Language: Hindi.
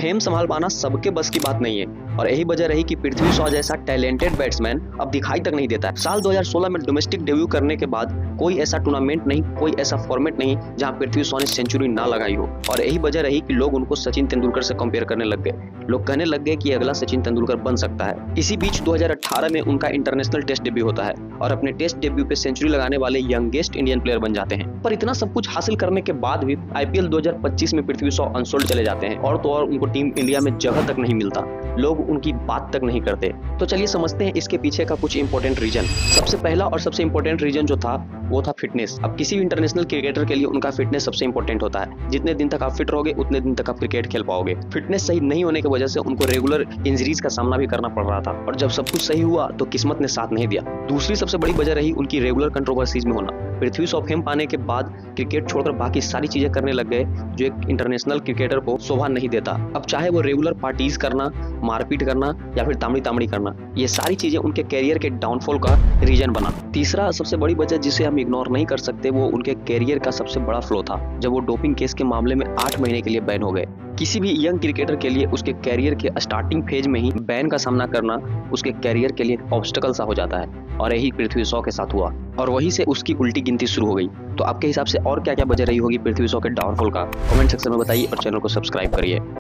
फेम संभाल पाना सबके बस की बात नहीं है और यही वजह रही कि पृथ्वी शॉ जैसा टैलेंटेड बैट्समैन अब दिखाई तक नहीं देता है। साल 2016 में डोमेस्टिक डेब्यू करने के बाद कोई ऐसा टूर्नामेंट नहीं, कोई ऐसा फॉर्मेट नहीं जहां पृथ्वी शॉ ने सेंचुरी ना लगाई हो और यही वजह रही कि लोग उनको सचिन तेंदुलकर से कंपेयर करने लग गए। लोग कहने लग गए कि अगला सचिन तेंदुलकर बन सकता है। इसी बीच 2018 में उनका इंटरनेशनल टेस्ट डेब्यू होता है और अपने टेस्ट डेब्यू पे सेंचुरी लगाने वाले यंगेस्ट इंडियन प्लेयर बन जाते हैं। पर इतना सब कुछ हासिल करने के बाद भी आईपीएल 2025 में पृथ्वी शॉ अनसोल्ड चले जाते हैं और तो और उनको टीम इंडिया में जगह तक नहीं मिलता, लोग उनकी बात तक नहीं करते। तो चलिए समझते हैं इसके पीछे का कुछ इंपॉर्टेंट रीजन। सबसे पहला और सबसे इंपॉर्टेंट रीजन जो था वो था फिटनेस। अब किसी भी इंटरनेशनल क्रिकेटर के लिए उनका फिटनेस सबसे इंपॉर्टेंट होता है। जितने दिन तक आप फिट रहोगे उतने दिन तक आप क्रिकेट खेल पाओगे। फिटनेस सही नहीं होने की वजह से उनको रेगुलर इंजरीज का सामना भी करना पड़ रहा था और जब सब कुछ सही हुआ तो किस्मत ने साथ नहीं दिया। दूसरी सबसे बड़ी वजह रही उनकी रेगुलर कंट्रोवर्सीज में होना। पृथ्वी शॉ फेम पाने के बाद क्रिकेट छोड़कर बाकी सारी चीजें करने लग गए जो एक इंटरनेशनल क्रिकेटर को शोभा नहीं देता। अब चाहे वो रेगुलर पार्टीज करना, मारपीट करना या फिर तामड़ी तामड़ी करना, ये सारी चीजें उनके कैरियर के डाउनफॉल का रीजन बना। तीसरा सबसे बड़ी वजह जिसे हम इग्नोर नहीं कर सकते वो उनके कैरियर का सबसे बड़ा फ्लॉ था जब वो डोपिंग केस के मामले में 8 महीने के लिए बैन हो गए। किसी भी यंग क्रिकेटर के लिए उसके कैरियर के स्टार्टिंग फेज में ही बैन का सामना करना उसके कैरियर के लिए ऑब्स्टेकल सा हो जाता है और यही पृथ्वी शॉ के साथ हुआ और वहीं से उसकी उल्टी गिनती शुरू हो गई। तो आपके हिसाब से और क्या क्या वजह रही होगी पृथ्वी शॉ के डाउनफॉल का, कमेंट सेक्शन में बताइए और चैनल को सब्सक्राइब करिए।